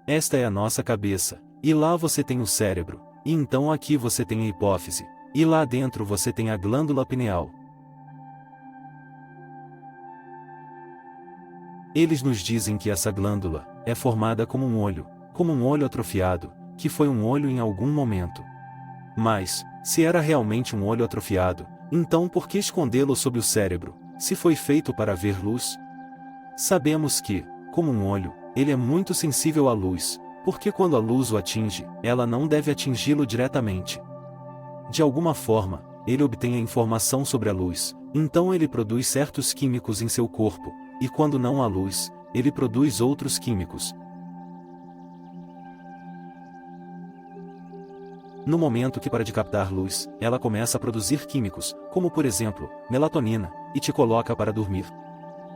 Esta é a nossa cabeça, e lá você tem o cérebro, e então aqui você tem a hipófise, e lá dentro você tem a glândula pineal. Eles nos dizem que essa glândula é formada como um olho atrofiado, que foi um olho em algum momento. Mas, se era realmente um olho atrofiado, então por que escondê-lo sob o cérebro, se foi feito para ver luz? Sabemos que, como um olho, ele é muito sensível à luz, porque quando a luz o atinge, ela não deve atingi-lo diretamente. De alguma forma, ele obtém a informação sobre a luz, então ele produz certos químicos em seu corpo, e quando não há luz, ele produz outros químicos. No momento que para de captar luz, ela começa a produzir químicos, como por exemplo, melatonina, e te coloca para dormir.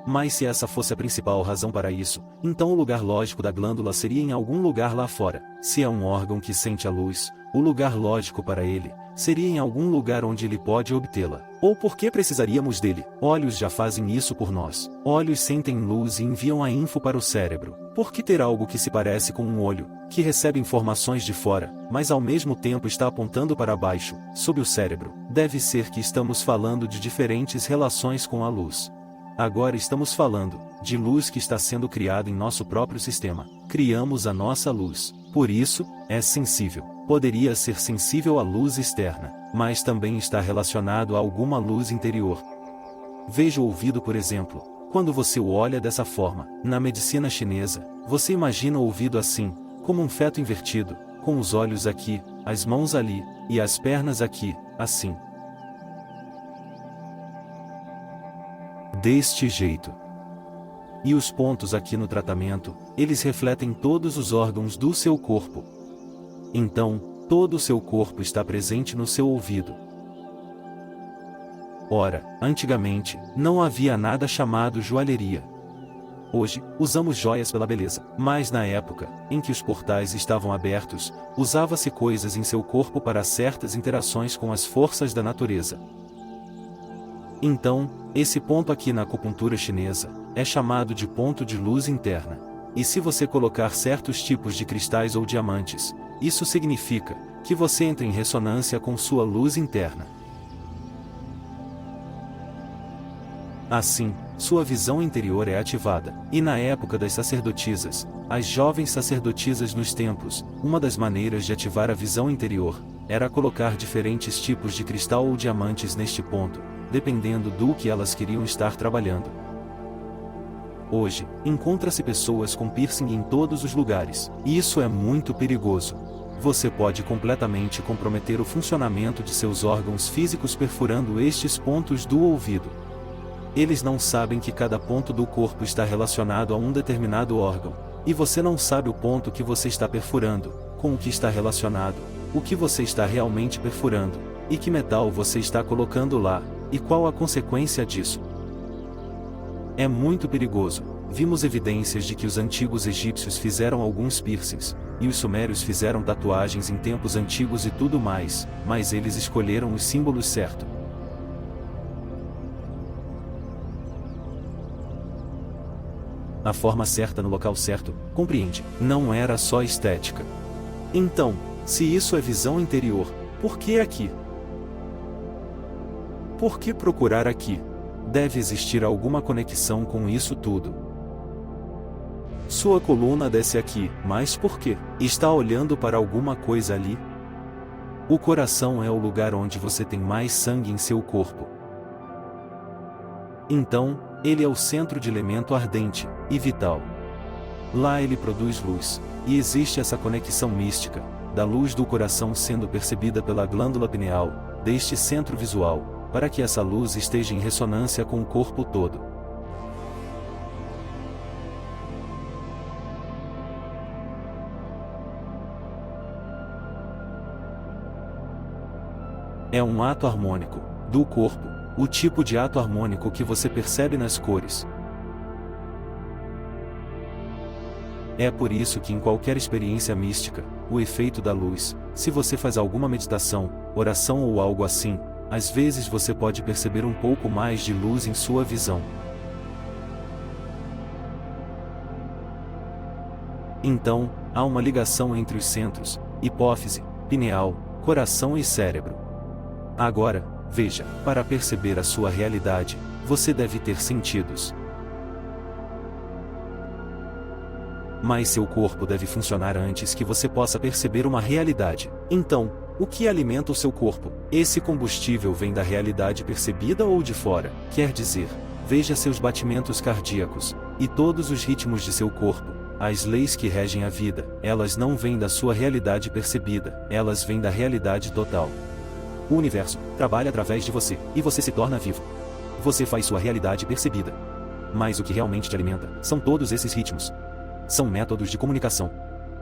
Mas se essa fosse a principal razão para isso, então o lugar lógico da glândula seria em algum lugar lá fora. Se é um órgão que sente a luz, o lugar lógico para ele seria em algum lugar onde ele pode obtê-la. Ou por que precisaríamos dele? Olhos já fazem isso por nós. Olhos sentem luz e enviam a info para o cérebro. Por que ter algo que se parece com um olho, que recebe informações de fora, mas ao mesmo tempo está apontando para baixo, sob o cérebro? Deve ser que estamos falando de diferentes relações com a luz. Agora estamos falando de luz que está sendo criada em nosso próprio sistema. Criamos a nossa luz. Por isso, é sensível. Poderia ser sensível à luz externa, mas também está relacionado a alguma luz interior. Veja o ouvido, por exemplo. Quando você o olha dessa forma, na medicina chinesa, você imagina o ouvido assim, como um feto invertido, com os olhos aqui, as mãos ali, e as pernas aqui, assim. Deste jeito. E os pontos aqui no tratamento, eles refletem todos os órgãos do seu corpo. Então, todo o seu corpo está presente no seu ouvido. Ora, antigamente, não havia nada chamado joalheria. Hoje, usamos joias pela beleza, mas na época em que os portais estavam abertos, usava-se coisas em seu corpo para certas interações com as forças da natureza. Então, esse ponto aqui na acupuntura chinesa é chamado de ponto de luz interna. E se você colocar certos tipos de cristais ou diamantes, isso significa que você entra em ressonância com sua luz interna. Assim, sua visão interior é ativada. E na época das sacerdotisas, as jovens sacerdotisas nos templos, uma das maneiras de ativar a visão interior era colocar diferentes tipos de cristal ou diamantes neste ponto, dependendo do que elas queriam estar trabalhando. Hoje, encontra-se pessoas com piercing em todos os lugares, e isso é muito perigoso. Você pode completamente comprometer o funcionamento de seus órgãos físicos perfurando estes pontos do ouvido. Eles não sabem que cada ponto do corpo está relacionado a um determinado órgão, e você não sabe o ponto que você está perfurando, com o que está relacionado, o que você está realmente perfurando, e que metal você está colocando lá, e qual a consequência disso. É muito perigoso. Vimos evidências de que os antigos egípcios fizeram alguns piercings, e os sumérios fizeram tatuagens em tempos antigos e tudo mais, mas eles escolheram os símbolos certos. A forma certa no local certo, compreende? Não era só estética. Então, se isso é visão interior, por que aqui? Por que procurar aqui? Deve existir alguma conexão com isso tudo. Sua coluna desce aqui, mas por quê? Está olhando para alguma coisa ali? O coração é o lugar onde você tem mais sangue em seu corpo. Então, ele é o centro de elemento ardente e vital. Lá ele produz luz, e existe essa conexão mística, da luz do coração sendo percebida pela glândula pineal, deste centro visual, para que essa luz esteja em ressonância com o corpo todo. É um ato harmônico, do corpo, o tipo de ato harmônico que você percebe nas cores. É por isso que em qualquer experiência mística, o efeito da luz, se você faz alguma meditação, oração ou algo assim, às vezes você pode perceber um pouco mais de luz em sua visão. Então, há uma ligação entre os centros, hipófise, pineal, coração e cérebro. Agora, veja, para perceber a sua realidade, você deve ter sentidos. Mas seu corpo deve funcionar antes que você possa perceber uma realidade. Então, o que alimenta o seu corpo? Esse combustível vem da realidade percebida ou de fora? Quer dizer, veja seus batimentos cardíacos, e todos os ritmos de seu corpo. As leis que regem a vida, elas não vêm da sua realidade percebida, elas vêm da realidade total. O universo trabalha através de você, e você se torna vivo. Você faz sua realidade percebida. Mas o que realmente te alimenta são todos esses ritmos. São métodos de comunicação.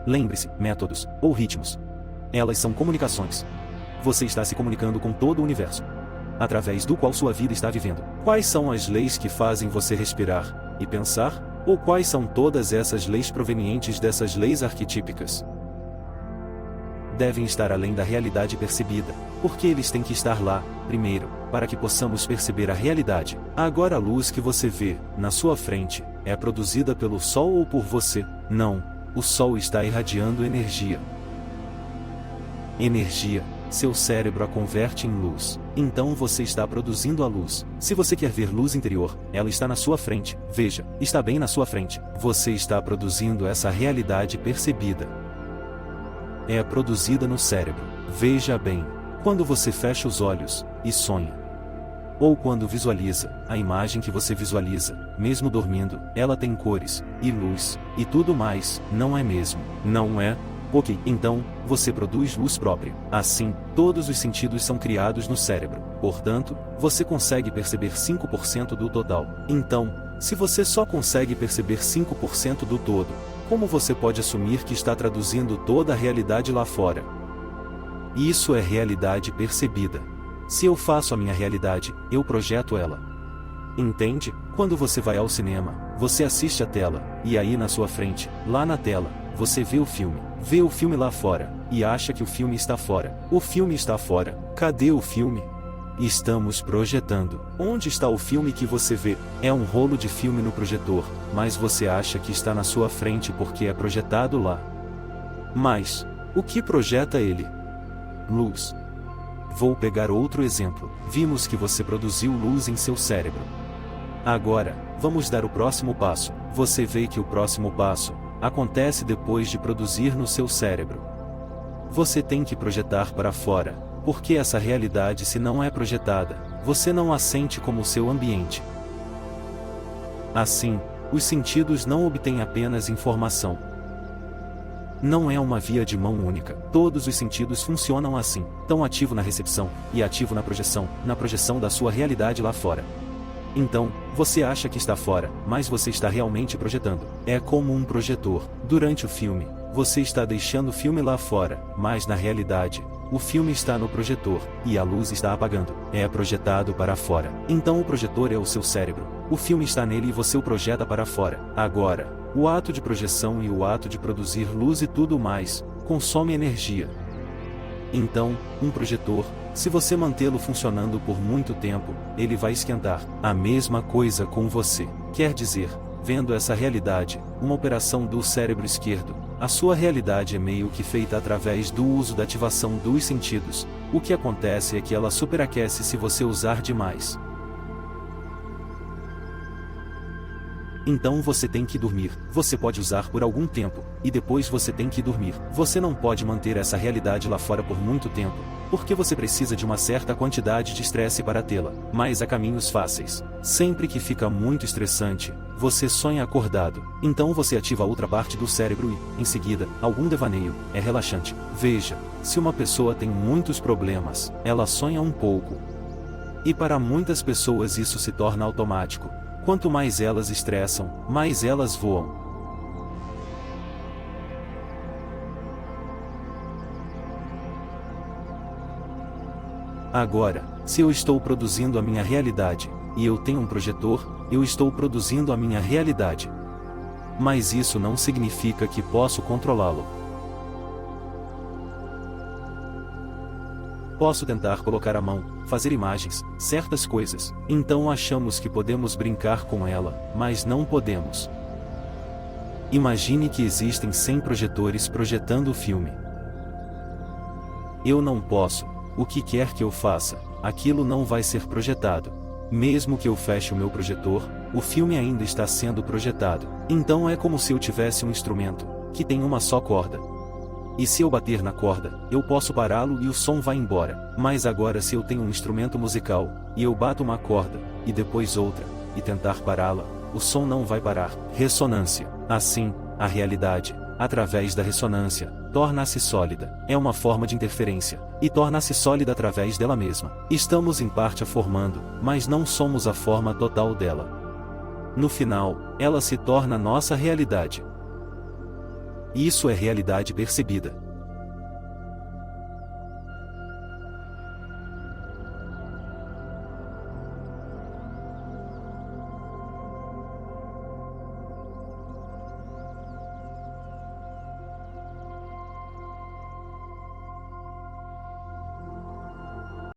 Lembre-se, métodos, ou ritmos. Elas são comunicações. Você está se comunicando com todo o universo, através do qual sua vida está vivendo. Quais são as leis que fazem você respirar e pensar? Ou quais são todas essas leis provenientes dessas leis arquetípicas? Devem estar além da realidade percebida, porque eles têm que estar lá, primeiro, para que possamos perceber a realidade. Agora a luz que você vê, na sua frente, é produzida pelo Sol ou por você? Não, o Sol está irradiando energia. Energia, seu cérebro a converte em luz. Então você está produzindo a luz. Se você quer ver luz interior, ela está na sua frente. Veja, está bem na sua frente. Você está produzindo essa realidade percebida. É produzida no cérebro. Veja bem, quando você fecha os olhos e sonha, ou quando visualiza, a imagem que você visualiza, mesmo dormindo, ela tem cores, e luz, e tudo mais, não é mesmo? Não é? Ok, então, você produz luz própria. Assim, todos os sentidos são criados no cérebro. Portanto, você consegue perceber 5% do total. Então, se você só consegue perceber 5% do todo, como você pode assumir que está traduzindo toda a realidade lá fora? Isso é realidade percebida. Se eu faço a minha realidade, eu projeto ela. Entende? Quando você vai ao cinema, você assiste a tela, e aí na sua frente, lá na tela, você vê o filme lá fora, e acha que o filme está fora. O filme está fora. Cadê o filme? Estamos projetando. Onde está o filme que você vê? É um rolo de filme no projetor, mas você acha que está na sua frente porque é projetado lá. Mas, o que projeta ele? Luz. Vou pegar outro exemplo. Vimos que você produziu luz em seu cérebro. Agora, vamos dar o próximo passo. Você vê que o próximo passo acontece depois de produzir no seu cérebro. Você tem que projetar para fora, porque essa realidade, se não é projetada, você não a sente como seu ambiente. Assim, os sentidos não obtêm apenas informação. Não é uma via de mão única. Todos os sentidos funcionam assim, tão ativo na recepção, e ativo na projeção da sua realidade lá fora. Então, você acha que está fora, mas você está realmente projetando. É como um projetor. Durante o filme, você está deixando o filme lá fora, mas na realidade, o filme está no projetor, e a luz está apagando. É projetado para fora. Então o projetor é o seu cérebro. O filme está nele e você o projeta para fora. Agora, o ato de projeção e o ato de produzir luz e tudo mais, consome energia. Então, um projetor, se você mantê-lo funcionando por muito tempo, ele vai esquentar. A mesma coisa com você. Quer dizer, vendo essa realidade, uma operação do cérebro esquerdo, a sua realidade é meio que feita através do uso da ativação dos sentidos. O que acontece é que ela superaquece se você usar demais. Então você tem que dormir. Você pode usar por algum tempo, e depois você tem que dormir. Você não pode manter essa realidade lá fora por muito tempo, porque você precisa de uma certa quantidade de estresse para tê-la. Mas há caminhos fáceis. Sempre que fica muito estressante, você sonha acordado. Então você ativa a outra parte do cérebro e, em seguida, algum devaneio. É relaxante. Veja, se uma pessoa tem muitos problemas, ela sonha um pouco. E para muitas pessoas isso se torna automático. Quanto mais elas estressam, mais elas voam. Agora, se eu estou produzindo a minha realidade, e eu tenho um projetor, eu estou produzindo a minha realidade. Mas isso não significa que posso controlá-lo. Posso tentar colocar a mão, fazer imagens, certas coisas. Então achamos que podemos brincar com ela, mas não podemos. Imagine que existem 100 projetores projetando o filme. Eu não posso, o que quer que eu faça, aquilo não vai ser projetado. Mesmo que eu feche o meu projetor, o filme ainda está sendo projetado. Então é como se eu tivesse um instrumento, que tem uma só corda. E se eu bater na corda, eu posso pará-lo e o som vai embora. Mas agora se eu tenho um instrumento musical, e eu bato uma corda, e depois outra, e tentar pará-la, o som não vai parar. Ressonância. Assim, a realidade, através da ressonância, torna-se sólida. É uma forma de interferência, e torna-se sólida através dela mesma. Estamos em parte a formando, mas não somos a forma total dela. No final, ela se torna nossa realidade. Isso é realidade percebida.